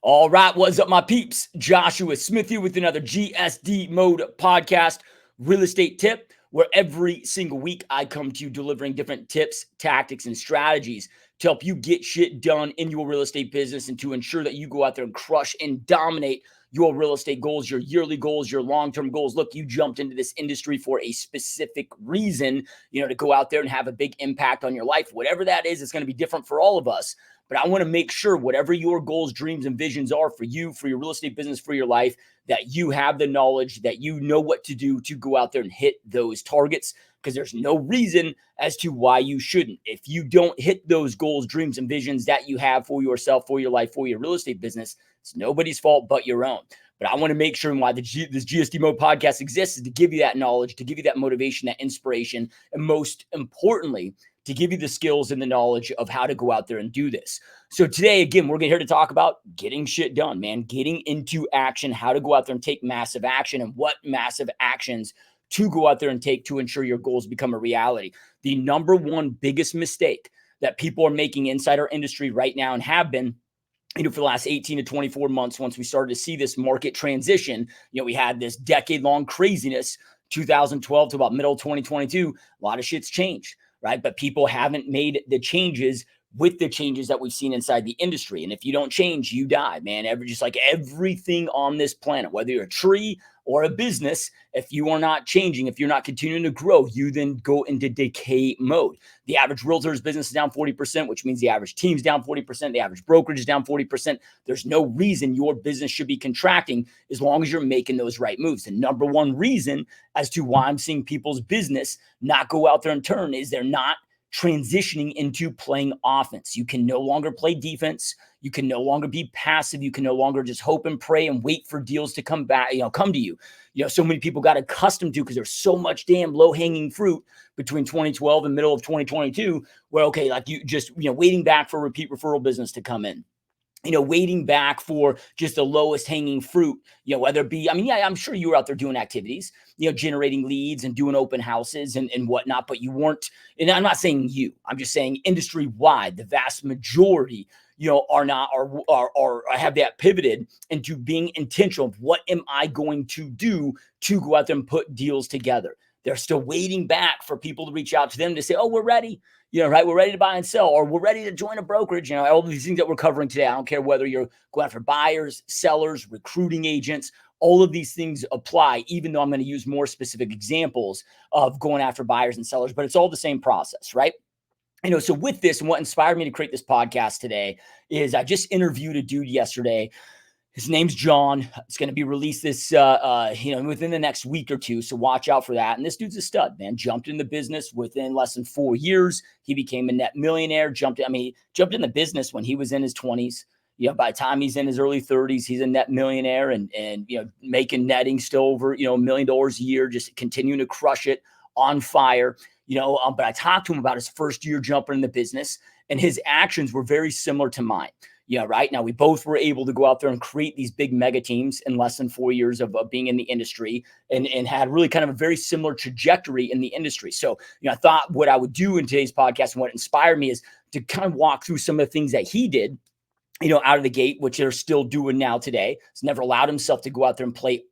All right, what's up, my peeps? Joshua Smith here with another GSD Mode podcast real estate tip, where every single week I come to you delivering different tips, tactics, and strategies to help you get shit done in your real estate business and to ensure that you go out there and crush and dominate your real estate goals, your yearly goals, your long-term goals. Look, you jumped into this industry for a specific reason, to go out there and have a big impact on your life. Whatever that is, it's going to be different for all of us. But I want to make sure whatever your goals, dreams, and visions are for you, for your real estate business, for your life, that you have the knowledge, that you know what to do to go out there and hit those targets, because there's no reason as to why you shouldn't. If you don't hit those goals, dreams, and visions that you have for yourself, for your life, for your real estate business, it's nobody's fault but your own. But I want to make sure why this GSD Mode podcast exists is to give you that knowledge, to give you that motivation, that inspiration, and most importantly, to give you the skills and the knowledge of how to go out there and do this. So today, again, we're here to talk about getting shit done, man, getting into action, how to go out there and take massive action, and what massive actions to go out there and take to ensure your goals become a reality. The number one biggest mistake that people are making inside our industry right now and have been, for the last 18 to 24 months, once we started to see this market transition, we had this decade-long craziness, 2012 to about middle of 2022, a lot of shit's changed, right? But people haven't made the changes with the changes that we've seen inside the industry. And if you don't change, you die, man. Just like everything on this planet, whether you're a tree or a business, if you are not changing, if you're not continuing to grow, you then go into decay mode. The average realtor's business is down 40%, which means the average team's down 40%, the average brokerage is down 40%. There's no reason your business should be contracting as long as you're making those right moves. The number one reason as to why I'm seeing people's business not go out there and turn is they're not transitioning into playing offense. You can no longer play defense. You can no longer be passive. You can no longer just hope and pray and wait for deals to come back, come to you. So many people got accustomed to, because there's so much damn low-hanging fruit between 2012 and middle of 2022, where, okay, like you just, waiting back for repeat referral business to come in. Waiting back for just the lowest hanging fruit, whether it be, I'm sure you were out there doing activities, generating leads and doing open houses and whatnot, but you weren't, and I'm not saying you, I'm just saying industry wide, the vast majority, are not, or have that pivoted into being intentional of what am I going to do to go out there and put deals together. They're still waiting back for people to reach out to them to say, oh, we're ready. Right? We're ready to buy and sell, or we're ready to join a brokerage. All of these things that we're covering today. I don't care whether you're going after buyers, sellers, recruiting agents, all of these things apply, even though I'm going to use more specific examples of going after buyers and sellers, but it's all the same process, right? So with this, and what inspired me to create this podcast today is I just interviewed a dude yesterday. His name's John. It's going to be released this, within the next week or two. So watch out for that. And this dude's a stud, man. Jumped in the business within less than 4 years. He became a net millionaire. Jumped in the business when he was in his 20s. By the time he's in his early 30s, he's a net millionaire and making netting still over, $1 million a year, just continuing to crush it, on fire. But I talked to him about his first year jumping in the business, and his actions were very similar to mine. Right now, we both were able to go out there and create these big mega teams in less than 4 years of being in the industry, and had really kind of a very similar trajectory in the industry. So, I thought what I would do in today's podcast and what inspired me is to kind of walk through some of the things that he did, out of the gate, which they're still doing now today. He's never allowed himself to go out there and play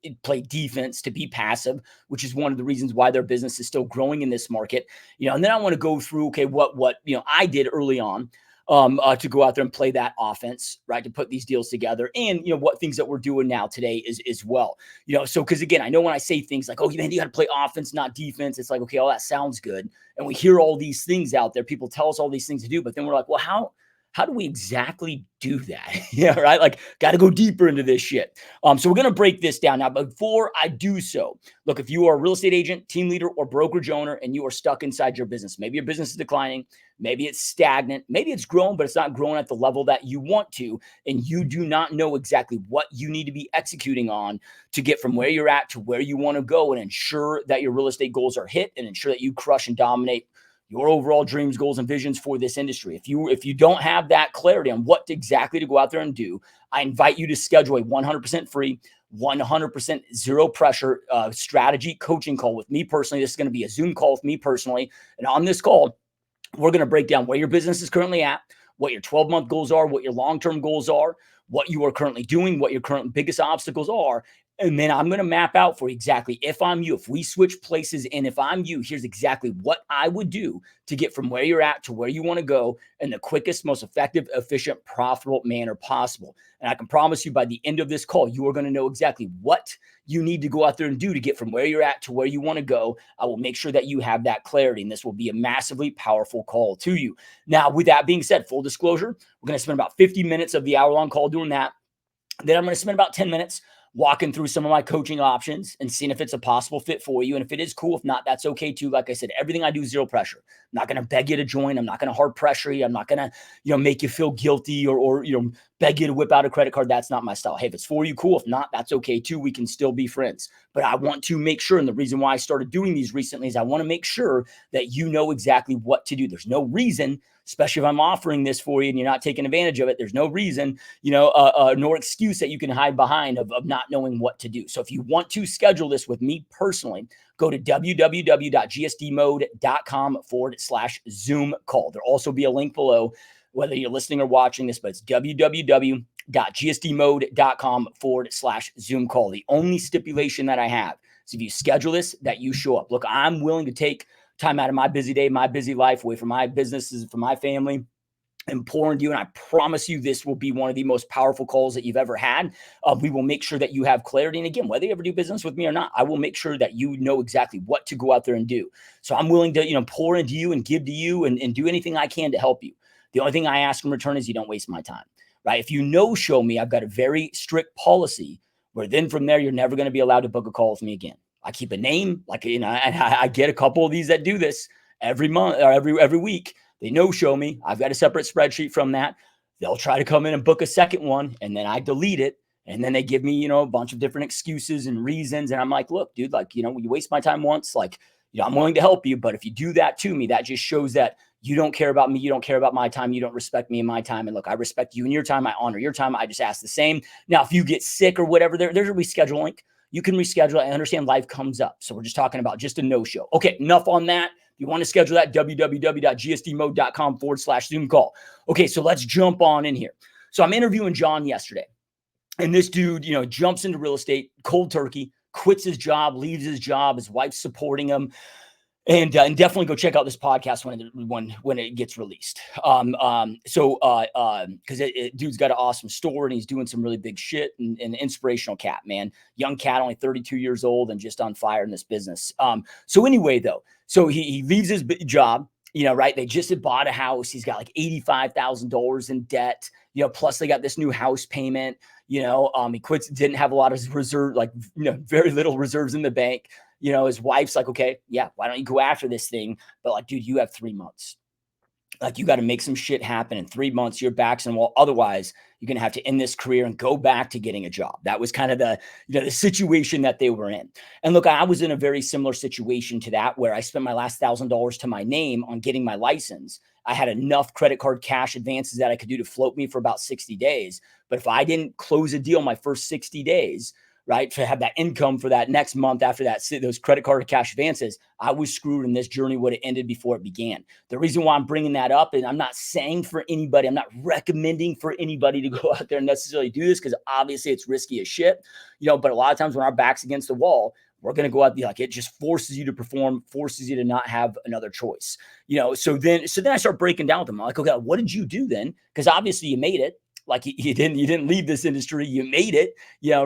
defense, to be passive, which is one of the reasons why their business is still growing in this market. And then I want to go through, okay, what I did early on, to go out there and play that offense, right? To put these deals together, and, what things that we're doing now today is as well, so, cause again, I know when I say things like, oh man, you got to play offense, not defense. It's like, okay, all that sounds good. And we hear all these things out there. People tell us all these things to do, but then we're like, well, how do we exactly do that? Right? Like, got to go deeper into this shit. So we're going to break this down now. But before I do so, look, if you are a real estate agent, team leader, or brokerage owner, and you are stuck inside your business, maybe your business is declining, maybe it's stagnant, maybe it's growing, but it's not growing at the level that you want to, and you do not know exactly what you need to be executing on to get from where you're at to where you want to go, and ensure that your real estate goals are hit, and ensure that you crush and dominate your overall dreams, goals, and visions for this industry. If you don't have that clarity on what exactly to go out there and do, I invite you to schedule a 100% free, 100% zero pressure strategy coaching call with me personally. This is going to be a Zoom call with me personally. And on this call, we're going to break down where your business is currently at, what your 12-month goals are, what your long-term goals are, what you are currently doing, what your current biggest obstacles are. And then I'm going to map out for you exactly, if I'm you, if we switch places, and if I'm you, here's exactly what I would do to get from where you're at to where you want to go in the quickest, most effective, efficient, profitable manner possible. And I can promise you by the end of this call, you are going to know exactly what you need to go out there and do to get from where you're at to where you want to go. I will make sure that you have that clarity, and this will be a massively powerful call to you. Now, with that being said, full disclosure, we're going to spend about 50 minutes of the hour-long call doing that. Then I'm going to spend about 10 minutes walking through some of my coaching options and seeing if it's a possible fit for you. And if it is, cool. If not, that's okay too. Like I said, everything I do, zero pressure. I'm not going to beg you to join. I'm not going to hard pressure you. I'm not going to, make you feel guilty or beg you to whip out a credit card. That's not my style. Hey, if it's for you, cool. If not, that's okay too. We can still be friends. But I want to make sure, and the reason why I started doing these recently is I want to make sure that you know exactly what to do. There's no reason, especially if I'm offering this for you and you're not taking advantage of it, there's no reason, nor excuse that you can hide behind of not knowing what to do. So if you want to schedule this with me personally, go to www.gsdmode.com/Zoom call. There'll also be a link below, whether you're listening or watching this, but it's www.gsdmode.com/Zoom call. The only stipulation that I have is if you schedule this, that you show up. Look, I'm willing to take time out of my busy day, my busy life, away from my businesses, from my family, and pour into you. And I promise you, this will be one of the most powerful calls that you've ever had. We will make sure that you have clarity. And again, whether you ever do business with me or not, I will make sure that you know exactly what to go out there and do. So I'm willing to, pour into you and give to you and do anything I can to help you. The only thing I ask in return is you don't waste my time, right? If you show me, I've got a very strict policy where then from there, you're never going to be allowed to book a call with me again. I keep a name, I get a couple of these that do this every month or every week. They show me. I've got a separate spreadsheet from that. They'll try to come in and book a second one, and then I delete it. And then they give me, a bunch of different excuses and reasons. And I'm like, look, dude, you waste my time once, I'm willing to help you. But if you do that to me, that just shows that you don't care about me. You don't care about my time. You don't respect me and my time. And look, I respect you and your time. I honor your time. I just ask the same. Now, if you get sick or whatever, there's a reschedule link. You can reschedule. I understand life comes up. So we're just talking about just a no-show. Okay, enough on that. If you want to schedule that, www.gsdmode.com/Zoom call. Okay, so let's jump on in here. So I'm interviewing John yesterday. And this dude, jumps into real estate, cold turkey, quits his job, leaves his job. His wife's supporting him. And definitely go check out this podcast when it gets released. Because dude's got an awesome store and he's doing some really big shit and inspirational cat, man. Young cat, only 32 years old and just on fire in this business. So anyway, though, so he leaves his job, right? They just had bought a house. He's got like $85,000 in debt, plus they got this new house payment, he quits, didn't have a lot of reserve, very little reserves in the bank. His wife's like, okay, yeah, why don't you go after this thing? But dude, you have 3 months. You got to make some shit happen in 3 months. Your back's in the wall. Otherwise, you're going to have to end this career and go back to getting a job. That was kind of the situation that they were in. And look, I was in a very similar situation to that, where I spent my last $1,000 to my name on getting my license. I had enough credit card cash advances that I could do to float me for about 60 days. But if I didn't close a deal my first 60 days, right, to have that income for that next month after that, those credit card cash advances, I was screwed, and this journey would have ended before it began. The reason why I'm bringing that up, and I'm not saying for anybody, I'm not recommending for anybody to go out there and necessarily do this, because obviously it's risky as shit, but a lot of times when our back's against the wall, we're going to go out there, it just forces you to perform, forces you to not have another choice, so then I start breaking down with them. I'm like, okay, what did you do then? Because obviously you made it. You didn't leave this industry, you made it,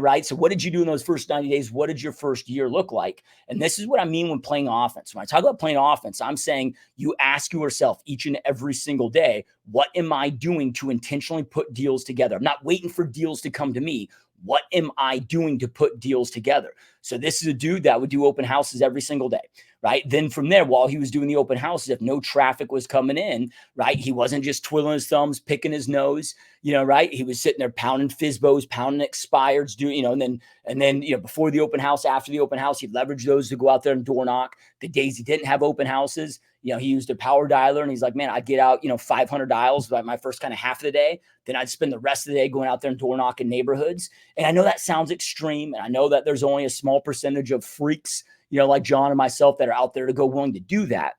right? So what did you do in those first 90 days? What did your first year look like? And this is what I mean when playing offense. When I talk about playing offense, I'm saying you ask yourself each and every single day, what am I doing to intentionally put deals together? I'm not waiting for deals to come to me. What am I doing to put deals together? So this is a dude that would do open houses every single day, right? Then from there, while he was doing the open houses, if no traffic was coming in, right, he wasn't just twiddling his thumbs, picking his nose, right? He was sitting there pounding FISBOs, pounding expireds, doing, and then, before the open house, after the open house, he leveraged those to go out there and door knock. The days he didn't have open houses, he used a power dialer, and he's like, man, I'd get out, 500 dials by my first kind of half of the day. Then I'd spend the rest of the day going out there and door knocking neighborhoods. And I know that sounds extreme. And I know that there's only a small percentage of freaks, like John and myself, that are out there to go willing to do that.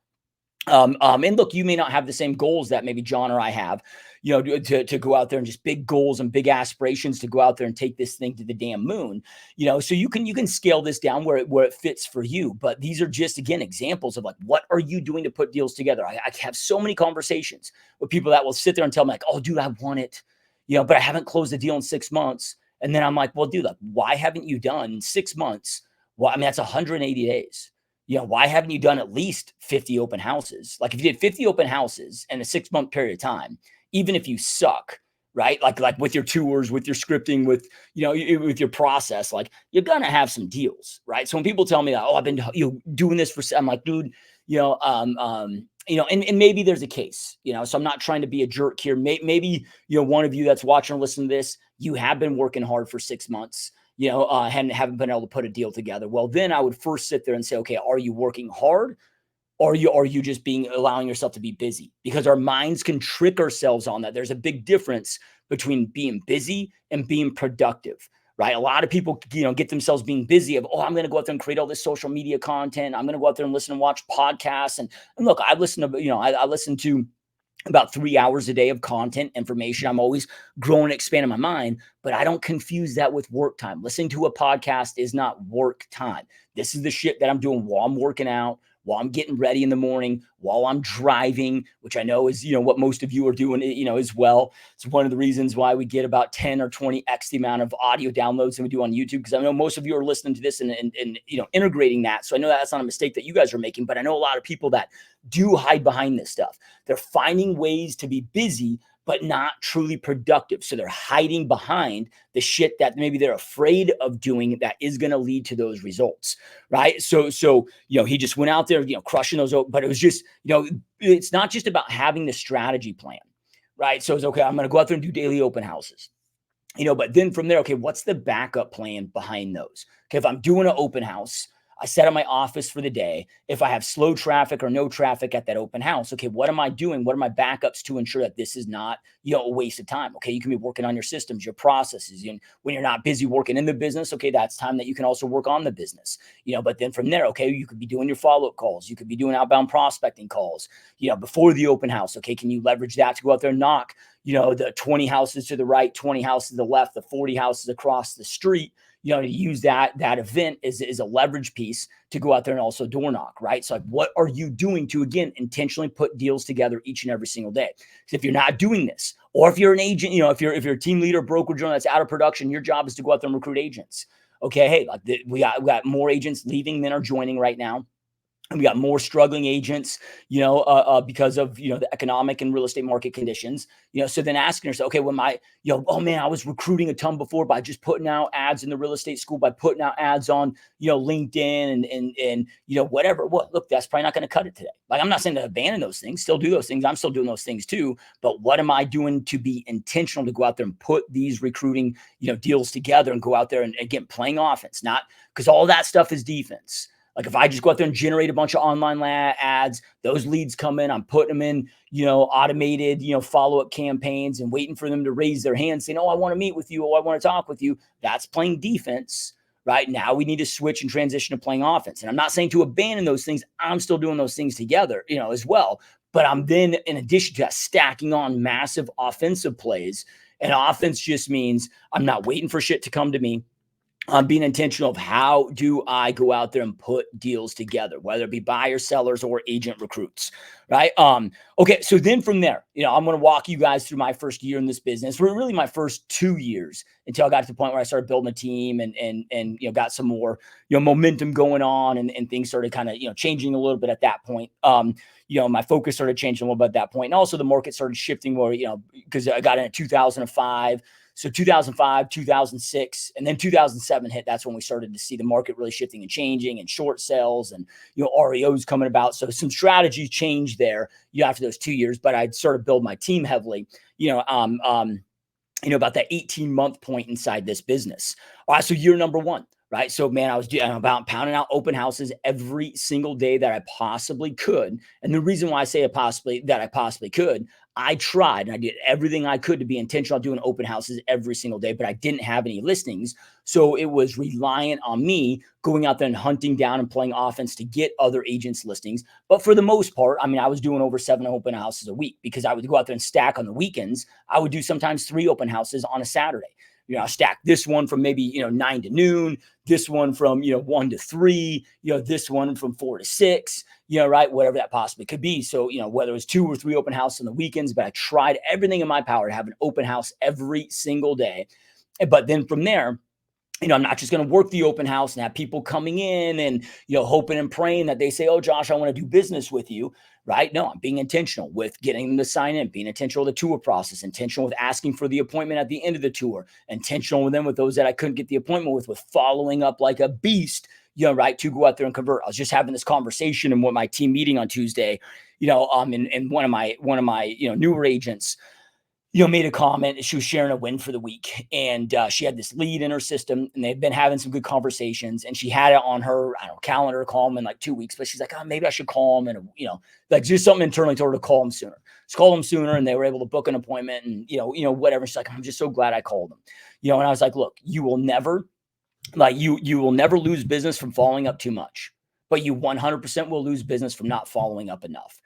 And look, you may not have the same goals that maybe John or I have, to go out there and just big goals and big aspirations to go out there and take this thing to the damn moon. So you can scale this down where it fits for you. But these are just, again, examples of like, what are you doing to put deals together? I have so many conversations with people that will sit there and tell me like, oh, dude, I want it, but I haven't closed the deal in 6 months. And then I'm like, well, dude, like, why haven't you done 6 months? Well, I mean, that's 180 days. Why haven't you done at least 50 open houses? Like if you did 50 open houses in a 6 month period of time, even if you suck, right? Like with your tours, with your scripting, with your process, like you're gonna have some deals, right? So when people tell me that, oh, I've been doing this for, I'm like, dude, and maybe there's a case, so I'm not trying to be a jerk here. Maybe, one of you that's watching or listening to this, you have been working hard for 6 months, haven't been able to put a deal together. Well, then I would first sit there and say, okay, are you working hard? Or are you just allowing yourself to be busy? Because our minds can trick ourselves on that. There's a big difference between being busy and being productive, right? A lot of people, get themselves being busy of, oh, I'm going to go out there and create all this social media content. I'm going to go out there and listen and watch podcasts. And look, I listen to, I listen to about 3 hours a day of content information. I'm always growing and expanding my mind, but I don't confuse that with work time. Listening to a podcast is not work time. This is the shit that I'm doing while I'm working out, while I'm getting ready in the morning, while I'm driving, which I know is, what most of you are doing, as well. It's one of the reasons why we get about 10 or 20x the amount of audio downloads than we do on YouTube. Because I know most of you are listening to this and integrating that. So I know that's not a mistake that you guys are making, but I know a lot of people that do hide behind this stuff. They're finding ways to be busy, but not truly productive. So they're hiding behind the shit that maybe they're afraid of doing that is going to lead to those results, right? So he just went out there, crushing those, but it was just, it's not just about having the strategy plan, right? So it's okay, I'm going to go out there and do daily open houses. But then from there, okay, what's the backup plan behind those? Okay, if I'm doing an open house, I set up my office for the day. If I have slow traffic or no traffic at that open house, okay, what am I doing? What are my backups to ensure that this is not, a waste of time? Okay, you can be working on your systems, your processes. When you're not busy working in the business, okay, that's time that you can also work on the business. But then from there, okay, you could be doing your follow-up calls. You could be doing outbound prospecting calls, before the open house. Okay, can you leverage that to go out there and knock, the 20 houses to the right, 20 houses to the left, the 40 houses across the street, to use that event is a leverage piece to go out there and also door knock, right? So like, what are you doing to, again, intentionally put deals together each and every single day? Because if you're not doing this, or if you're an agent, if you're a team leader, brokerage owner that's out of production, your job is to go out there and recruit agents. Okay, hey, like we got more agents leaving than are joining right now. And we got more struggling agents, because of, the economic and real estate market conditions, so then asking yourself, okay, when oh man, I was recruiting a ton before by just putting out ads in the real estate school, by putting out ads on, LinkedIn and whatever. What, look, that's probably not going to cut it today. Like, I'm not saying to abandon those things, still do those things. I'm still doing those things too. But what am I doing to be intentional to go out there and put these recruiting, deals together and go out there and again, playing offense, not because all that stuff is defense. Like if I just go out there and generate a bunch of online ads, those leads come in, I'm putting them in, automated, follow-up campaigns and waiting for them to raise their hand saying, oh, I want to meet with you. Oh, I want to talk with you. That's playing defense, right? Now we need to switch and transition to playing offense. And I'm not saying to abandon those things. I'm still doing those things together, as well. But I'm then, in addition to that, stacking on massive offensive plays. And offense just means I'm not waiting for shit to come to me. I'm being intentional of how do I go out there and put deals together, whether it be buyers, sellers, or agent recruits, right? Okay, so then from there, I'm going to walk you guys through my first year in this business, for really my first 2 years, until I got to the point where I started building a team and got some more momentum going on, and things started kind of changing a little bit at that point. My focus started changing a little bit at that point, and also the market started shifting more, because I got in 2005. So 2005, 2006, and then 2007 hit. That's when we started to see the market really shifting and changing, and short sales and, REOs coming about. So some strategy changed there, after those 2 years, but I'd sort of build my team heavily, about that 18-month point inside this business. All right. So year number one, right? So man, I was about pounding out open houses every single day that I possibly could. And the reason why I say I possibly could, I tried and I did everything I could to be intentional doing open houses every single day, but I didn't have any listings. So it was reliant on me going out there and hunting down and playing offense to get other agents listings. But for the most part, I mean, I was doing over 7 open houses a week because I would go out there and stack on the weekends. I would do sometimes 3 open houses on a Saturday. I stack this one from maybe, 9 to noon, this one from, 1 to 3, this one from 4 to 6, right? Whatever that possibly could be. So, whether it was 2 or 3 open houses on the weekends, but I tried everything in my power to have an open house every single day. But then from there, I'm not just going to work the open house and have people coming in and, hoping and praying that they say, oh, Josh, I want to do business with you, right? No, I'm being intentional with getting them to sign in, being intentional with the tour process, intentional with asking for the appointment at the end of the tour, intentional with them with those that I couldn't get the appointment with following up like a beast, right, to go out there and convert. I was just having this conversation in my team meeting on Tuesday, and one of my, newer agents, made a comment. She was sharing a win for the week, and she had this lead in her system, and they've been having some good conversations. And she had it on her, I don't know, calendar to call him in like 2 weeks. But she's like, oh, maybe I should call him, and like just something internally told her to call him sooner. Just call him sooner, and they were able to book an appointment, and whatever. She's like, I'm just so glad I called him, and I was like, look, you will never lose business from following up too much, but you 100% will lose business from not following up enough.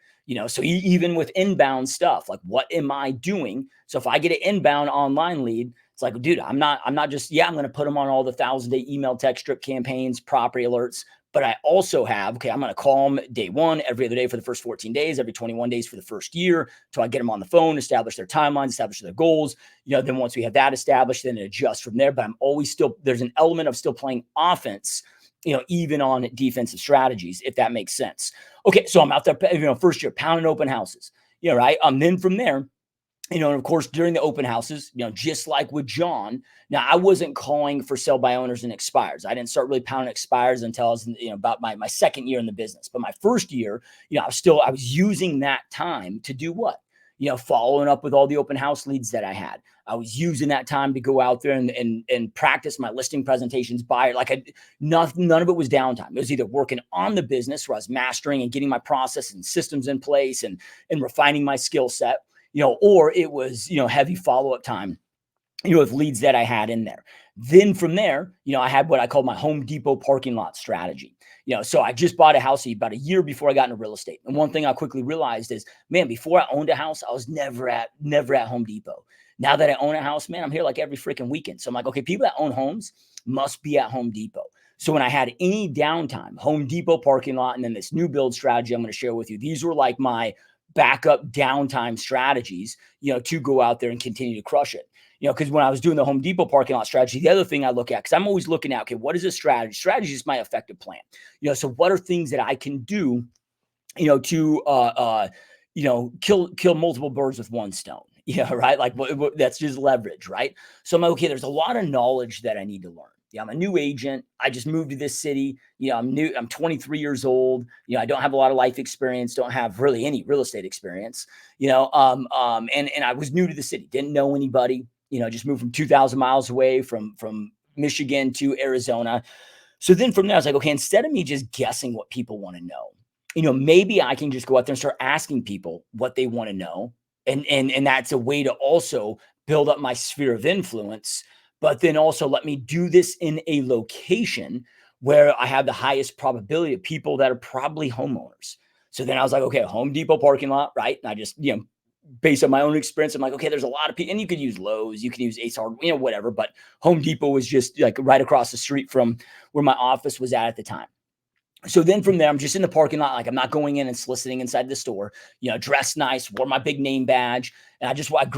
So even with inbound stuff, like what am I doing? So if I get an inbound online lead, it's like, dude, I'm not just, I'm going to put them on all the 1,000-day email text strip campaigns, property alerts, but I also have, I'm going to call them day 1, every other day for the first 14 days, every 21 days for the first year, till I get them on the phone, establish their timelines, establish their goals. Then once we have that established, then it adjusts from there. But I'm always there's an element of still playing offense, even on defensive strategies, if that makes sense. Okay, so I'm out there, first year, pounding open houses, right? Then from there, and of course, during the open houses, just like with John, now I wasn't calling for sell by owners and expires. I didn't start really pounding expires until I was, about my second year in the business. But my first year, I was using that time to do what? Following up with all the open house leads that I had. I was using that time to go out there and practice my listing presentations, none of it was downtime. It was either working on the business where I was mastering and getting my process and systems in place and refining my skill set, or it was, heavy follow-up time, with leads that I had in there. Then from there, I had what I call my Home Depot parking lot strategy. So I just bought a house about a year before I got into real estate. And one thing I quickly realized is, man, before I owned a house, I was never at Home Depot. Now that I own a house, man, I'm here like every freaking weekend. So I'm like, okay, people that own homes must be at Home Depot. So when I had any downtime, Home Depot parking lot, and then this new build strategy I'm going to share with you, these were like my backup downtime strategies, to go out there and continue to crush it. Because when I was doing the Home Depot parking lot strategy, the other thing I look at, because I'm always looking at, okay, what is a strategy? Strategy is my effective plan. So what are things that I can do, to, kill multiple birds with one stone? Right? Like that's just leverage, right? So I'm like, okay, there's a lot of knowledge that I need to learn. I'm a new agent. I just moved to this city. I'm new. I'm 23 years old. I don't have a lot of life experience. Don't have really any real estate experience. And I was new to the city. Didn't know anybody. Just moved from 2,000 miles away from Michigan to Arizona. So then from there, I was like, okay, instead of me just guessing what people want to know, maybe I can just go out there and start asking people what they want to know. And that's a way to also build up my sphere of influence, but then also let me do this in a location where I have the highest probability of people that are probably homeowners. So then I was like, okay, Home Depot parking lot, right? And I just, based on my own experience, I'm like, okay, there's a lot of people, and you could use Lowe's, you can use Ace Hardware, whatever, but Home Depot was just like right across the street from where my office was at the time. So then from there, I'm just in the parking lot. Like I'm not going in and soliciting inside the store, dressed nice, wore my big name badge. And I'd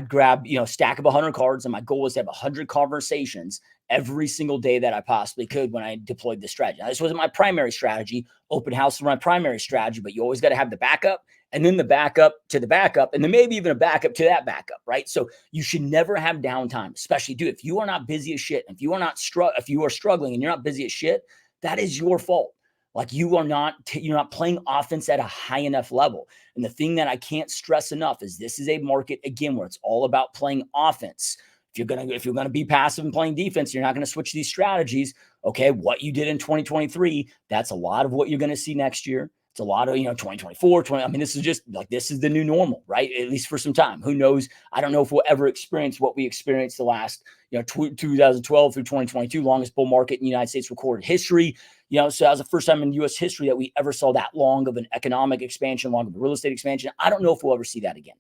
grab, stack of 100 cards. And my goal was to have 100 conversations every single day that I possibly could when I deployed this strategy. Now, this wasn't my primary strategy. Open house was my primary strategy, but you always got to have the backup, and then the backup to the backup, and then maybe even a backup to that backup, right? So you should never have downtime, especially, dude, if you are not busy as shit, if you are struggling and you're not busy as shit, that is your fault. Like you're not playing offense at a high enough level. And the thing that I can't stress enough is this is a market, again, where it's all about playing offense. If you're gonna be passive and playing defense, you're not gonna switch these strategies. Okay, what you did in 2023, that's a lot of what you're gonna see next year. It's a lot of, 2024, 20. I mean, this is just like, this is the new normal, right? At least for some time. Who knows? I don't know if we'll ever experience what we experienced the last, 2012 through 2022, longest bull market in United States recorded history. So that was the first time in U.S. history that we ever saw that long of an economic expansion, long of a real estate expansion. I don't know if we'll ever see that again.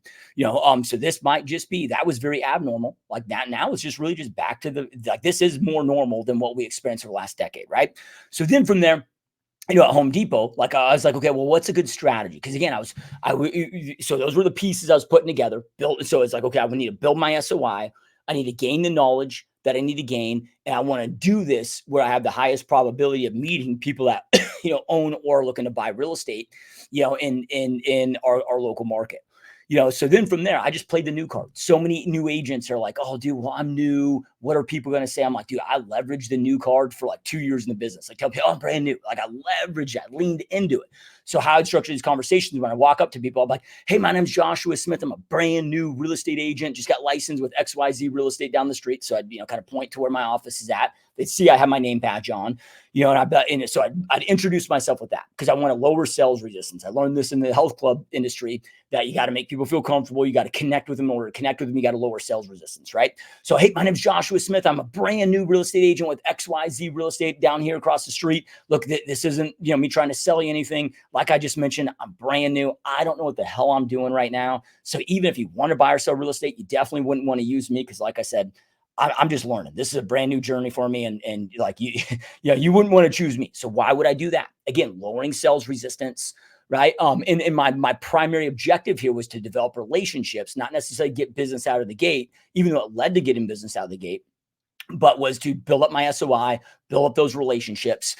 So this might just be, that was very abnormal. Like that now it's just really just back to this is more normal than what we experienced for the last decade, right? So then from there, at Home Depot, like I was like, okay, well, what's a good strategy? Because again, so those were the pieces I was putting together. So it's like, okay, I would need to build my SOI. I need to gain the knowledge that I need to gain, and I want to do this where I have the highest probability of meeting people that own or are looking to buy real estate, in our local market. So then from there, I just played the new card. So many new agents are like, oh, dude, well, I'm new. What are people going to say? I'm like, dude, I leveraged the new card for like 2 years in the business. Like, tell people, oh, I'm brand new. Like, I leveraged that, leaned into it. So how I'd structure these conversations, when I walk up to people, I'm like, hey, my name's Joshua Smith. I'm a brand new real estate agent. Just got licensed with XYZ Real Estate down the street. So I'd, kind of point to where my office is at. They'd see I have my name badge on, so I'd introduce myself with that because I want to lower sales resistance. I learned this in the health club industry, that you got to make people feel comfortable. You got to connect with them. In order to connect with them, you got to lower sales resistance, right? So, hey, my name's Joshua Smith. I'm a brand new real estate agent with XYZ Real Estate down here across the street. Look, this isn't, me trying to sell you anything. Like I just mentioned, I'm brand new. I don't know what the hell I'm doing right now. So even if you want to buy or sell real estate, you definitely wouldn't want to use me because, like I said, I'm just learning. This is a brand new journey for me. And like you, you wouldn't want to choose me. So why would I do that? Again, lowering sales resistance, right? And my primary objective here was to develop relationships, not necessarily get business out of the gate, even though it led to getting business out of the gate, but was to build up my SOI, build up those relationships,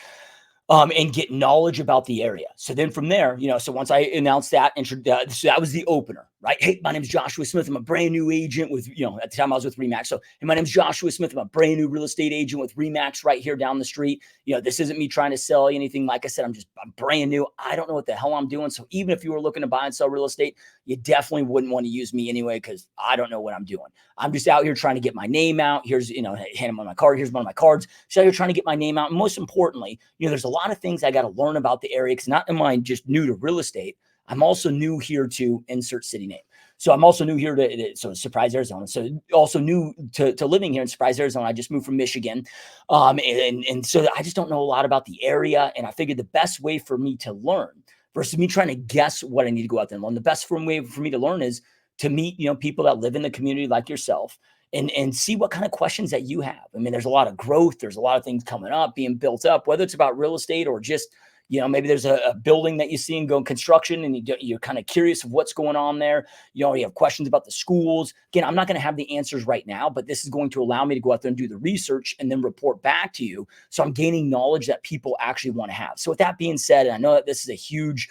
and get knowledge about the area. So then from there, so once I announced that, so that was the opener, right? Hey, my name's Joshua Smith. I'm a brand new agent with, at the time I was with Remax. So, hey, my name's Joshua Smith. I'm a brand new real estate agent with Remax right here down the street. This isn't me trying to sell you anything. Like I said, I'm brand new. I don't know what the hell I'm doing. So even if you were looking to buy and sell real estate, you definitely wouldn't want to use me anyway, because I don't know what I'm doing. I'm just out here trying to get my name out. Here's, hand them on my card. Here's one of my cards. So you're trying to get my name out. And most importantly, there's a lot of things I got to learn about the area, because not am I just new to real estate. I'm also new here to insert city name. So I'm also new here so Surprise, Arizona. So also new to living here in Surprise, Arizona. I just moved from Michigan. And so I just don't know a lot about the area. And I figured the best way for me to learn versus me trying to guess what I need to go out there and learn, the best way for me to learn is to meet, people that live in the community like yourself, and see what kind of questions that you have. I mean, there's a lot of growth. There's a lot of things coming up, being built up, whether it's about real estate or just, maybe there's a building that you see and go construction, and you're kind of curious of what's going on there. You have questions about the schools. Again, I'm not going to have the answers right now, but this is going to allow me to go out there and do the research and then report back to you. So I'm gaining knowledge that people actually want to have. So with that being said, and I know that this is a huge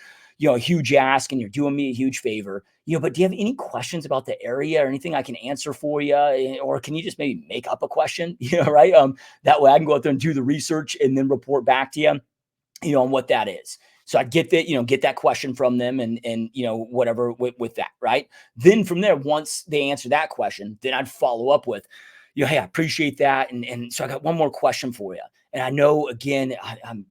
ask, and you're doing me a huge favor, but do you have any questions about the area or anything I can answer for you? Or can you just maybe make up a question, right? That way I can go out there and do the research and then report back to you, on what that is. So I get that, get that question from them and whatever with that, right? Then from there, once they answer that question, then I'd follow up with, hey, I appreciate that. And so I got one more question for you. And I know, again,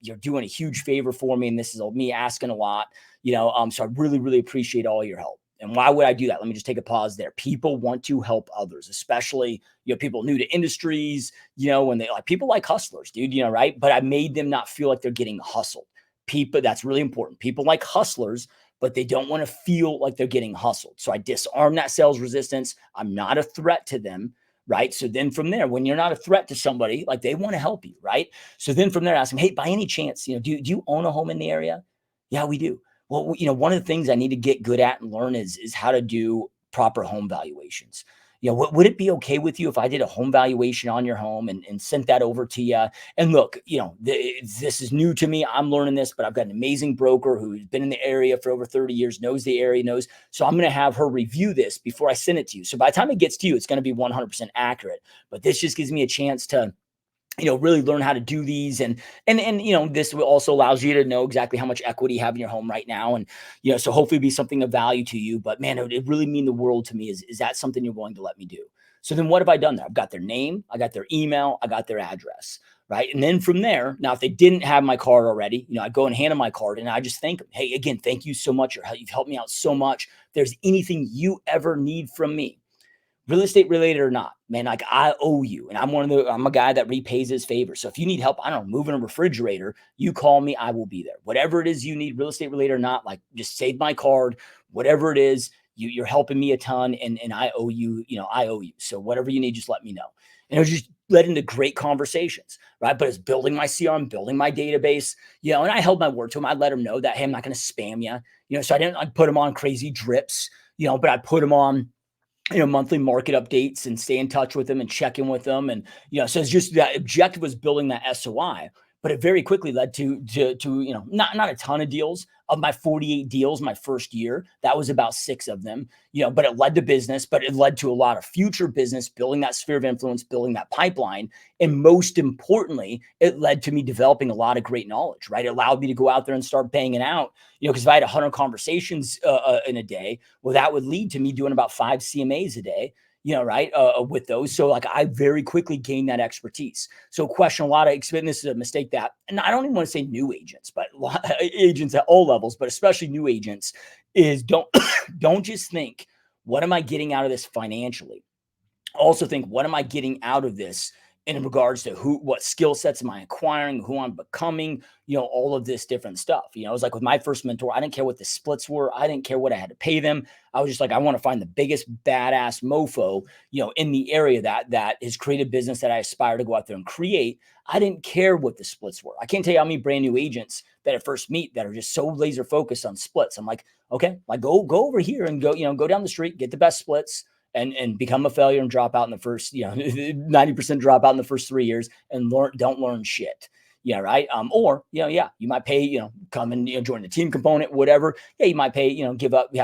you're doing a huge favor for me, and this is me asking a lot, so I really, really appreciate all your help. And why would I do that? Let me just take a pause there. People want to help others, especially, people new to industries, when they people like hustlers, dude, right? But I made them not feel like they're getting hustled. People, that's really important. People like hustlers, but they don't want to feel like they're getting hustled. So I disarm that sales resistance. I'm not a threat to them, right? So then from there, when you're not a threat to somebody, like, they want to help you, right? So then from there, I ask them, hey, by any chance, do you own a home in the area? Yeah, we do. Well, one of the things I need to get good at and learn is how to do proper home valuations. Would it be okay with you if I did a home valuation on your home and sent that over to you? And look, this is new to me. I'm learning this, but I've got an amazing broker who's been in the area for over 30 years, knows the area, knows. So I'm going to have her review this before I send it to you. So by the time it gets to you, it's going to be 100% accurate. But this just gives me a chance to really learn how to do these. And this also allows you to know exactly how much equity you have in your home right now. And, so hopefully it'll be something of value to you, but man, it would really mean the world to me. Is that something you're willing to let me do? So then what have I done there? I've got their name, I got their email, I got their address, right? And then from there, now if they didn't have my card already, I'd go and hand them my card and I just thank them. Hey, again, thank you so much. You've helped me out so much. If there's anything you ever need from me, real estate related or not, man, like I owe you. And I'm a guy that repays his favor. So if you need help, I don't know, moving a refrigerator, you call me, I will be there. Whatever it is you need, real estate related or not, like just save my card, whatever it is, you're helping me a ton and I owe you, I owe you. So whatever you need, just let me know. And it was just led into great conversations, right? But it's building my CRM, building my database, and I held my word to him. I let him know that, hey, I'm not going to spam you, so I didn't like put him on crazy drips, but I put him on monthly market updates and stay in touch with them and check in with them. And, so it's just that objective was building that SOI, but it very quickly led to not a ton of deals. Of my 48 deals my first year, that was about 6 of them, but it led to business, but it led to a lot of future business, building that sphere of influence, building that pipeline. And most importantly, it led to me developing a lot of great knowledge, right? It allowed me to go out there and start banging out, because if I had 100 conversations in a day, well, that would lead to me doing about 5 CMAs a day, right? With those. So like I very quickly gained that expertise. So question a lot of experience. This is a mistake that, and I don't even want to say new agents, but agents at all levels, but especially new agents is don't just think, what am I getting out of this financially? Also think, what am I getting out of this in regards to what skill sets am I acquiring, who I'm becoming, all of this different stuff. It was like with my first mentor, I didn't care what the splits were. I didn't care what I had to pay them. I was just like, I want to find the biggest badass mofo, in the area that has created business that I aspire to go out there and create. I didn't care what the splits were. I can't tell you how many brand new agents that I first meet that are just so laser focused on splits. I'm like, okay, like go over here and go down the street, get the best splits, and become a failure and drop out in the first, 90% drop out in the first 3 years and don't learn shit. Yeah. Right. Or, you might pay, come and, join the team component, whatever. Yeah. You might pay, you have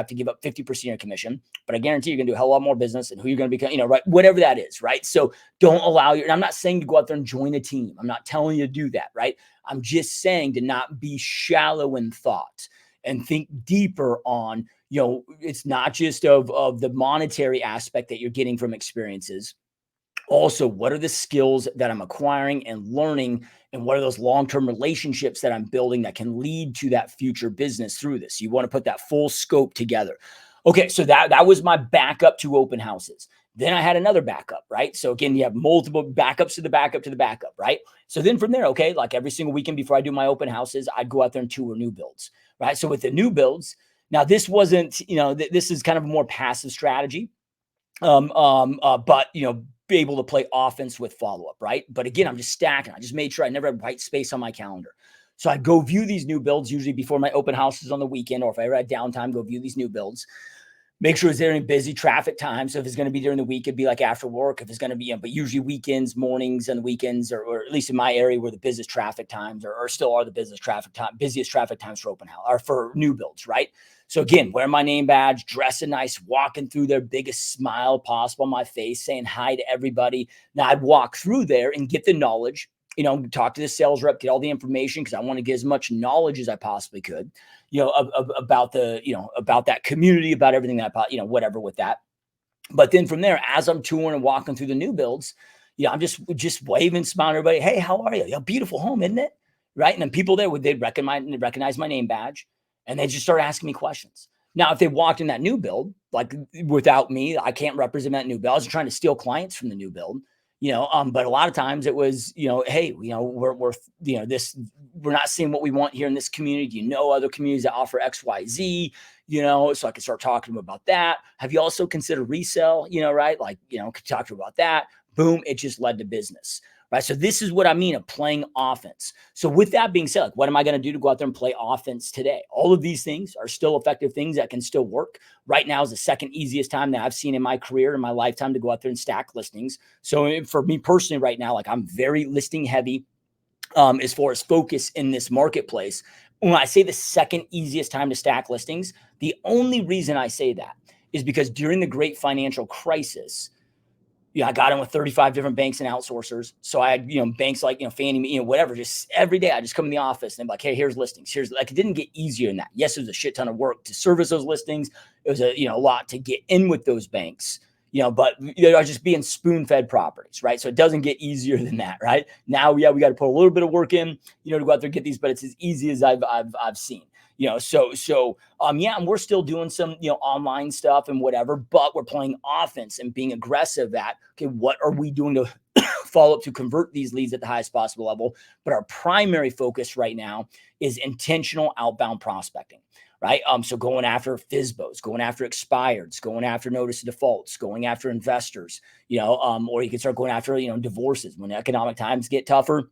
to give up 50% of your commission, but I guarantee you're going to do a hell of a lot more business and who you're going to become, right. Whatever that is. Right. So don't allow and I'm not saying to go out there and join a team. I'm not telling you to do that. Right. I'm just saying to not be shallow in thought and think deeper on, it's not just of the monetary aspect that you're getting from experiences. Also, what are the skills that I'm acquiring and learning, and what are those long-term relationships that I'm building that can lead to that future business through this? You want to put that full scope together. Okay, so that was my backup to open houses. Then I had another backup, right? So again, you have multiple backups to the backup to the backup, right? So then from there, okay, like every single weekend before I do my open houses, I'd go out there and tour new builds, right? So with the new builds, now this wasn't, this is kind of a more passive strategy. But be able to play offense with follow-up, right? But again, I'm just stacking. I just made sure I never had white space on my calendar. So I'd go view these new builds usually before my open houses on the weekend, or if I ever had downtime, go view these new builds. Make sure it's during busy traffic time. So if it's going to be during the week, it'd be like after work. If it's going to be, but usually weekends, mornings and weekends, or at least in my area where the busiest traffic times or still are the busiest traffic times for open house or for new builds, right? So again, wear my name badge, dressing nice, walking through their biggest smile possible on my face, saying hi to everybody. Now I'd walk through there and get the knowledge, talk to the sales rep, get all the information because I want to get as much knowledge as I possibly could, about about that community, about everything that whatever with that. But then from there, as I'm touring and walking through the new builds, I'm just waving, smiling, everybody. Hey, how are you? Beautiful home, isn't it? Right. And then people there they'd recognize my name badge and they just start asking me questions. Now, if they walked in that new build, like without me, I can't represent that new build. I was trying to steal clients from the new build, but a lot of times it was, hey, we're not seeing what we want here in this community. Do you know other communities that offer XYZ? So I can start talking to them about that. Have you also considered resale? Right? Like, could talk to them about that. Boom, it just led to business. Right. So this is what I mean of playing offense. So with that being said, like, what am I going to do to go out there and play offense today? All of these things are still effective things that can still work. Right now is the second easiest time that I've seen in my career, in my lifetime, to go out there and stack listings. So for me personally right now, like I'm very listing heavy as far as focus in this marketplace. When I say the second easiest time to stack listings, the only reason I say that is because during the great financial crisis, I got in with 35 different banks and outsourcers. So I had, banks like, Fannie Mae, whatever, just every day I just come in the office and I'm like, hey, here's listings. Here's like, it didn't get easier than that. Yes, it was a shit ton of work to service those listings. It was a lot to get in with those banks, but they are just being spoon-fed properties, right? So it doesn't get easier than that, right? Now, yeah, we got to put a little bit of work in, to go out there and get these, but it's as easy as I've seen. And we're still doing some, online stuff and whatever, but we're playing offense and being aggressive at, okay, what are we doing to follow up to convert these leads at the highest possible level? But our primary focus right now is intentional outbound prospecting, right? So going after FISBOs, going after expireds, going after notice of defaults, going after investors, or you can start going after, divorces when economic times get tougher.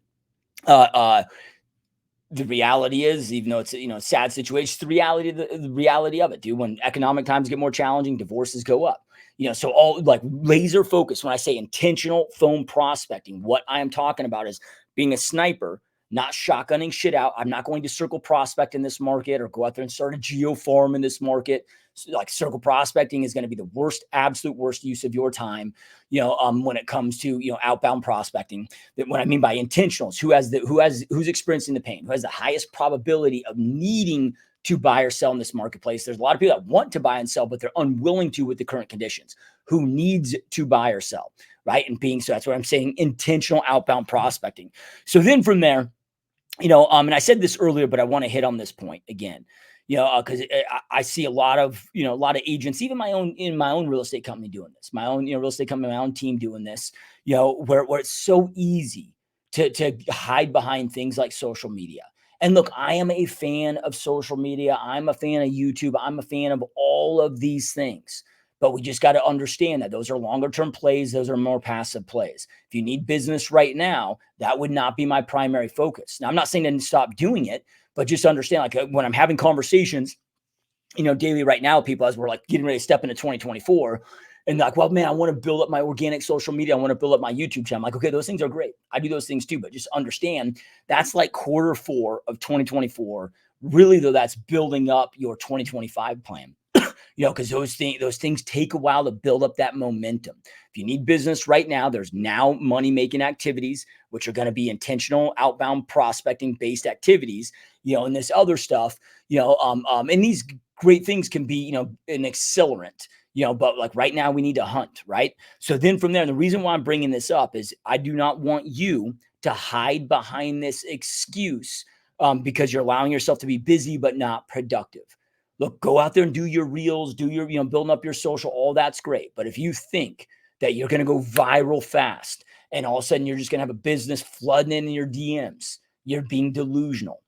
The reality is, even though it's a sad situation, the reality of it, dude. When economic times get more challenging, divorces go up. So all like laser focus. When I say intentional phone prospecting, what I am talking about is being a sniper, not shotgunning shit out. I'm not going to circle prospect in this market or go out there and start a geo farm in this market. So like circle prospecting is going to be the worst, absolute worst use of your time. When it comes to outbound prospecting. That what I mean by intentionals, who's experiencing the pain, who has the highest probability of needing to buy or sell in this marketplace. There's a lot of people that want to buy and sell, but they're unwilling to with the current conditions. Who needs to buy or sell, right? So that's what I'm saying, intentional outbound prospecting. So then from there, and I said this earlier, but I want to hit on this point again, because I see a lot of agents, even in my own real estate company doing this, my own, real estate company, my own team doing this, where it's so easy to hide behind things like social media. And look, I am a fan of social media. I'm a fan of YouTube. I'm a fan of all of these things. But we just got to understand that those are longer term plays. Those are more passive plays. If you need business right now, that would not be my primary focus. Now, I'm not saying to stop doing it, but just understand, like when I'm having conversations, daily right now, people, as we're like getting ready to step into 2024, and like, well, man, I want to build up my organic social media. I want to build up my YouTube channel. I'm like, okay, those things are great. I do those things too, but just understand that's like Q4 of 2024. Really, though, that's building up your 2025 plan. Because those things take a while to build up that momentum. If you need business right now, there's now money-making activities, which are going to be intentional outbound prospecting based activities, and this other stuff, and these great things can be, an accelerant, but like right now we need to hunt, right? So then from there, the reason why I'm bringing this up is I do not want you to hide behind this excuse because you're allowing yourself to be busy but not productive. Look, go out there and do your reels, do your, building up your social, all that's great. But if you think that you're going to go viral fast and all of a sudden you're just going to have a business flooding in your DMs, you're being delusional.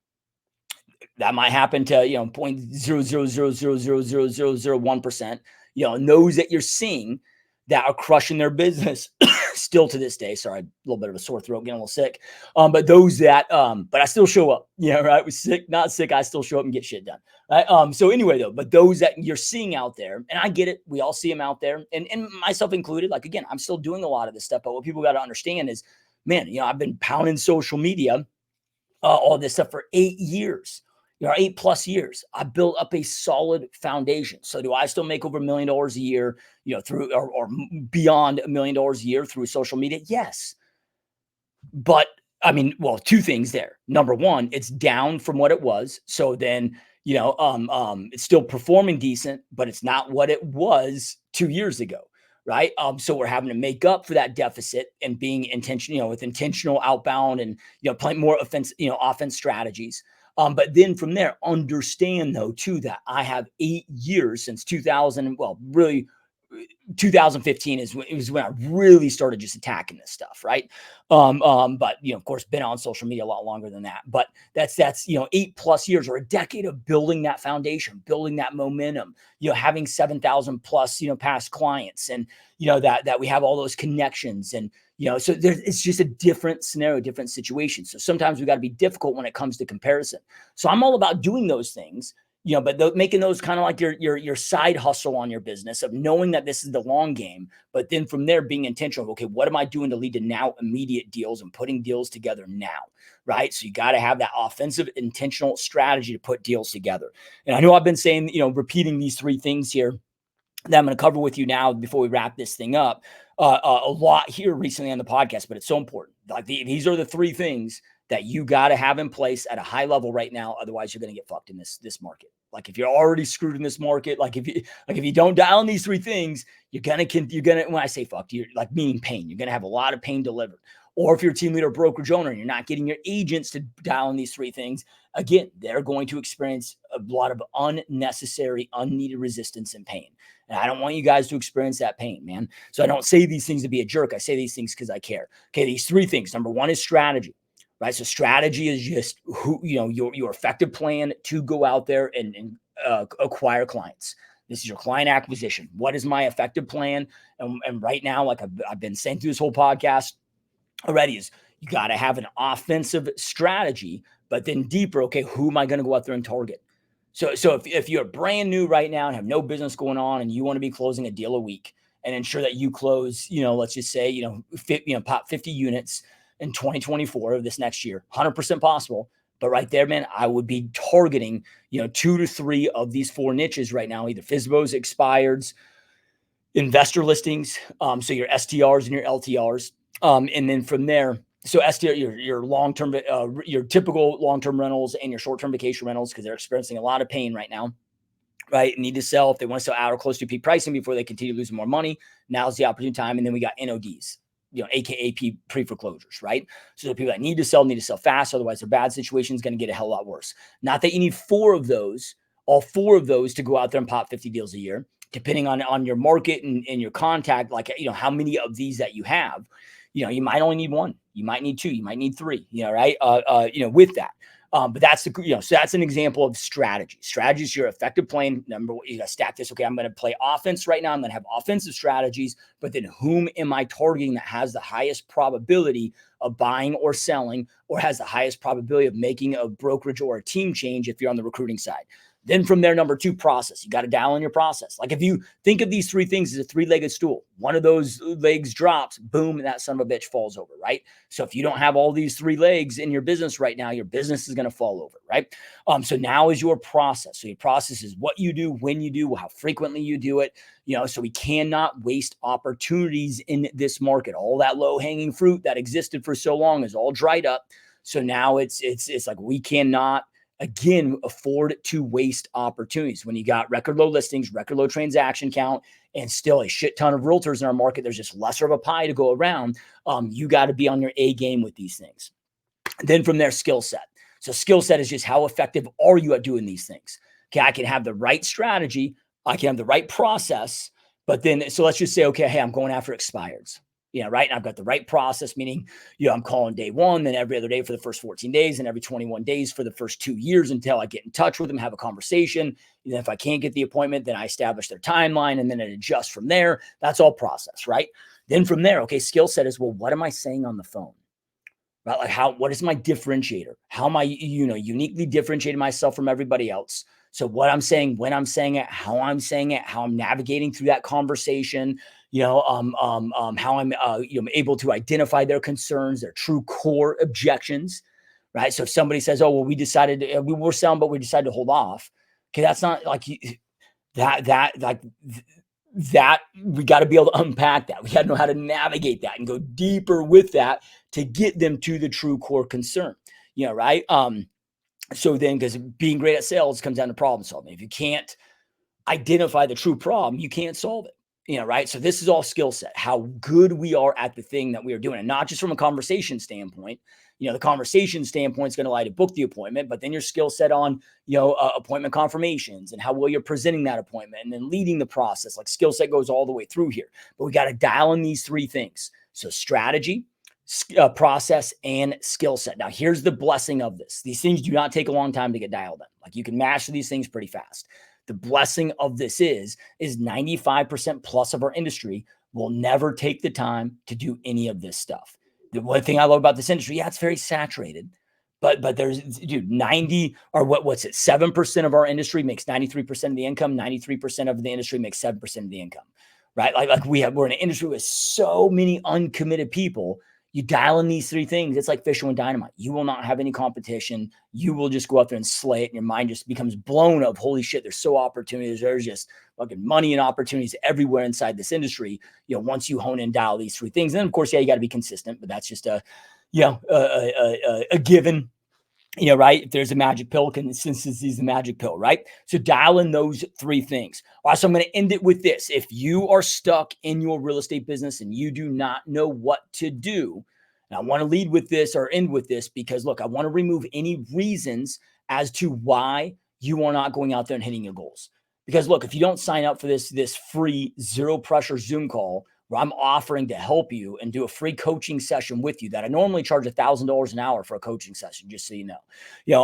That might happen to, 0.000000001%, and those that you're seeing that are crushing their business still to this day. Sorry, a little bit of a sore throat, getting a little sick. But those that, but I still show up, right? We're sick, not sick. I still show up and get shit done. Right. So anyway, though, but those that you're seeing out there, and I get it, we all see them out there, and myself included. Like, again, I'm still doing a lot of this stuff, but what people got to understand is, man, I've been pounding social media, all this stuff for 8 years. 8+ years. I built up a solid foundation. So do I still make over $1 million a year, through or beyond $1 million a year through social media? Yes. But I mean, well, two things there. Number one, it's down from what it was. So then, it's still performing decent, but it's not what it was 2 years ago. Right. So we're having to make up for that deficit and being intentional, with intentional outbound and, playing more offense strategies. But then from there, understand though, too, that I have 8 years since 2000. Well, really 2015 was when I really started just attacking this stuff. Right. But of course, been on social media a lot longer than that, but that's 8+ years or a decade of building that foundation, building that momentum, having 7,000 plus, past clients, and, that we have all those connections, and, so it's just a different scenario, different situation. So sometimes we got to be difficult when it comes to comparison. So I'm all about doing those things, but making those kind of like your side hustle on your business, of knowing that this is the long game, but then from there being intentional. Okay, what am I doing to lead to now immediate deals and putting deals together now, right? So you got to have that offensive intentional strategy to put deals together. And I know I've been saying, repeating these 3 things here that I'm going to cover with you now before we wrap this thing up a lot here recently on the podcast, but it's so important. Like these are the 3 things that you got to have in place at a high level right now. Otherwise, you're going to get fucked in this market. Like if you're already screwed in this market, like if you don't dial in these three things, you're gonna when I say fucked, you're like meaning pain. You're gonna have a lot of pain delivered. Or if you're a team leader, brokerage owner, and you're not getting your agents to dial in these three things, again, they're going to experience a lot of unnecessary, unneeded resistance and pain. And I don't want you guys to experience that pain, man. So I don't say these things to be a jerk. I say these things because I care. Okay, these three things. Number one is strategy. Right. So strategy is just your effective plan to go out there and acquire clients. This is your client acquisition. What is my effective plan? And right now, like I've been saying through this whole podcast already, is you got to have an offensive strategy, but then deeper. Okay, who am I going to go out there and target? So if you're brand new right now and have no business going on and you want to be closing a deal a week and ensure that you close, let's just say, pop 50 units in 2024 of this next year, 100% possible. But right there, man, I would be targeting, 2 to 3 of these 4 niches right now, either FSBOs, expireds, investor listings. So your STRs and your LTRs. And then from there, so STR, your long-term, your typical long-term rentals and your short-term vacation rentals, because they're experiencing a lot of pain right now, right? Need to sell if they want to sell out or close to peak pricing before they continue losing more money. Now's the opportune time. And then we got NODs, AKA pre-foreclosures, right? So the people that need to sell fast. Otherwise, their bad situation is going to get a hell of a lot worse. Not that you need all four of those to go out there and pop 50 deals a year, depending on your market and your contact, like, how many of these that you have. You might only need 1, you might need 2, you might need 3, right? With that. But that's so that's an example of strategy. Strategy is your effective plan. Number one, you got to stack this. Okay, I'm going to play offense right now. I'm going to have offensive strategies, but then whom am I targeting that has the highest probability of buying or selling, or has the highest probability of making a brokerage or a team change if you're on the recruiting side? Then from there, number 2, process. You got to dial in your process. Like if you think of these 3 things as a 3-legged stool, one of those legs drops, boom, and that son of a bitch falls over, right? So if you don't have all these 3 legs in your business right now, your business is going to fall over, right? So now is your process. So your process is what you do, when you do, how frequently you do it. So we cannot waste opportunities in this market. All that low-hanging fruit that existed for so long is all dried up. So now it's like we cannot, again, afford to waste opportunities. When you got record low listings, record low transaction count, and still a shit ton of realtors in our market, there's just lesser of a pie to go around. You got to be on your A game with these things. Then from there, skill set. So skill set is just how effective are you at doing these things? Okay, I can have the right strategy, I can have the right process, but then, so let's just say, okay, hey, I'm going after expireds. Right. And I've got the right process, meaning, I'm calling day 1, then every other day for the first 14 days, and every 21 days for the first 2 years until I get in touch with them, have a conversation. And then if I can't get the appointment, then I establish their timeline and then it adjusts from there. That's all process, right? Then from there, okay, skill set is, well, what am I saying on the phone? Right? Like what is my differentiator? How am I, uniquely differentiating myself from everybody else? So what I'm saying, when I'm saying it, how I'm saying it, how I'm navigating through that conversation, how I'm, able to identify their concerns, their true core objections, right? So if somebody says, oh, well, we were selling, but we decided to hold off. Okay. That's not like that we got to be able to unpack that. We got to know how to navigate that and go deeper with that to get them to the true core concern, right? So then, because being great at sales comes down to problem solving. If you can't identify the true problem, you can't solve it, right? So this is all skill set, how good we are at the thing that we are doing, and not just from a conversation standpoint. The conversation standpoint is going to allow you to book the appointment, but then your skill set on, appointment confirmations and how well you're presenting that appointment and then leading the process. Like skill set goes all the way through here, but we got to dial in these 3 things. So strategy, process, and skill set. Now, here's the blessing of this. These things do not take a long time to get dialed in. Like you can master these things pretty fast. The blessing of this is 95% plus of our industry will never take the time to do any of this stuff. The one thing I love about this industry, it's very saturated, but there's, 90 or what's it? 7% of our industry makes 93% of the income. 93% of the industry makes 7% of the income, right? Like we're in an industry with so many uncommitted people. You dial in these 3 things, it's like fishing with dynamite. You will not have any competition. You will just go out there and slay it, and your mind just becomes blown of, holy shit, there's so opportunities. There's just fucking money and opportunities everywhere inside this industry. Once you hone and dial these 3 things, and then of course, yeah, you got to be consistent, but that's just a given. Right? If there's a magic pill, consistency is the magic pill, right? So dial in those 3 things. All right, so I'm going to end it with this. If you are stuck in your real estate business and you do not know what to do, and I want to lead with this or end with this because, look, I want to remove any reasons as to why you are not going out there and hitting your goals. Because, look, if you don't sign up for this free zero pressure Zoom call, where I'm offering to help you and do a free coaching session with you that I normally charge $1,000 an hour for a coaching session, just so you know.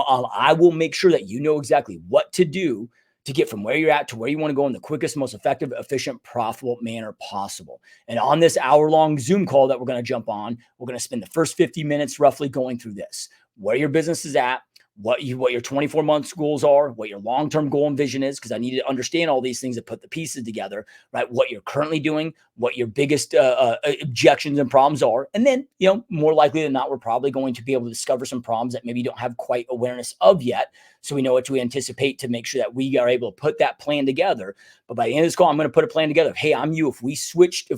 I will make sure that you know exactly what to do to get from where you're at to where you want to go in the quickest, most effective, efficient, profitable manner possible. And on this hour-long Zoom call that we're going to jump on, we're going to spend the first 50 minutes roughly going through this, where your business is at, what your 24 months goals are, what your long-term goal and vision is, because I need to understand all these things to put the pieces together, right? What you're currently doing, what your biggest objections and problems are. And then, more likely than not, we're probably going to be able to discover some problems that maybe you don't have quite awareness of yet. So we know what to anticipate to make sure that we are able to put that plan together. But by the end of this call, I'm going to put a plan together. Hey, I'm you. If we switched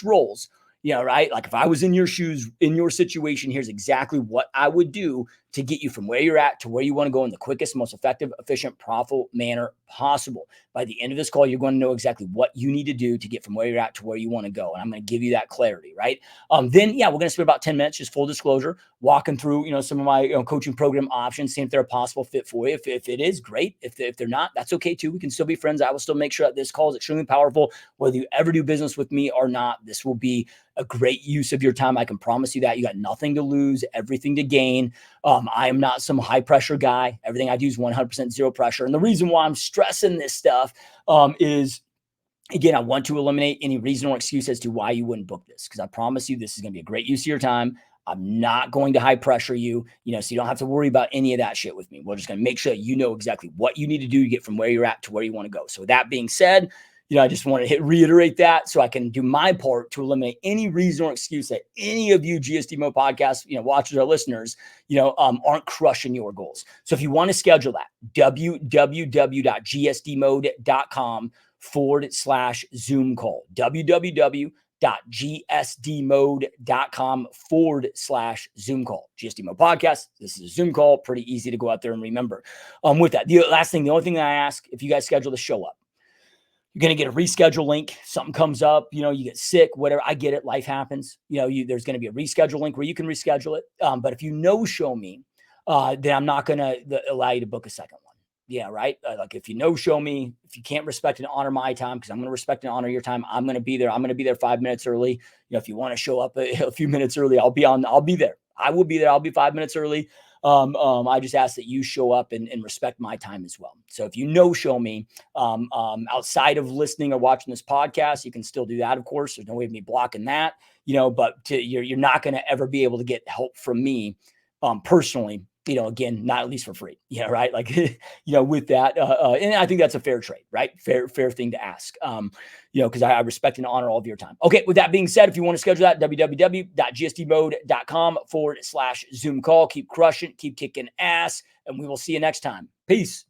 roles, right? Like if I was in your shoes, in your situation, here's exactly what I would do to get you from where you're at to where you want to go in the quickest, most effective, efficient, profitable manner possible. By the end of this call, you're going to know exactly what you need to do to get from where you're at to where you want to go. And I'm going to give you that clarity, right? Then, we're going to spend about 10 minutes, just full disclosure, walking through, some of my coaching program options, seeing if they're a possible fit for you. If it is, great. If they're not, that's okay too. We can still be friends. I will still make sure that this call is extremely powerful. Whether you ever do business with me or not, this will be a great use of your time. I can promise you that. You got nothing to lose, everything to gain. I am not some high pressure guy. Everything I do is 100% zero pressure. And the reason why I'm stressing this stuff is, again, I want to eliminate any reason or excuse as to why you wouldn't book this, because I promise you this is going to be a great use of your time. I'm not going to high pressure you, so you don't have to worry about any of that shit with me. We're just going to make sure that you know exactly what you need to do to get from where you're at to where you want to go. So with that being said, I just want to reiterate that so I can do my part to eliminate any reason or excuse that any of you GSD Mode podcast, watchers or listeners, aren't crushing your goals. So if you want to schedule that, www.gsdmode.com/Zoom call, www.gsdmode.com/Zoom call. GSD Mode podcast. This is a Zoom call. Pretty easy to go out there and remember. With that, the only thing that I ask, if you guys schedule the show up, you're going to get a reschedule link. Something comes up, you get sick, whatever. I get it. Life happens. There's going to be a reschedule link where you can reschedule it. But if you no-show me, then I'm not going to allow you to book a second one. Yeah, right? Like if you no-show me, if you can't respect and honor my time, because I'm going to respect and honor your time, I'm going to be there. I'm going to be there 5 minutes early. If you want to show up a few minutes early, I'll be there. I will be there. I'll be 5 minutes early. I just ask that you show up and respect my time as well. So if you no-show me outside of listening or watching this podcast, you can still do that, of course. There's no way of me blocking that, but you're not going to ever be able to get help from me personally, again, not at least for free. Yeah, right. Like, with that, and I think that's a fair trade, right? Fair thing to ask. Because I respect and honor all of your time. Okay, with that being said, if you want to schedule that, www.gsdmode.com/Zoom call. Keep crushing, keep kicking ass, and we will see you next time. Peace.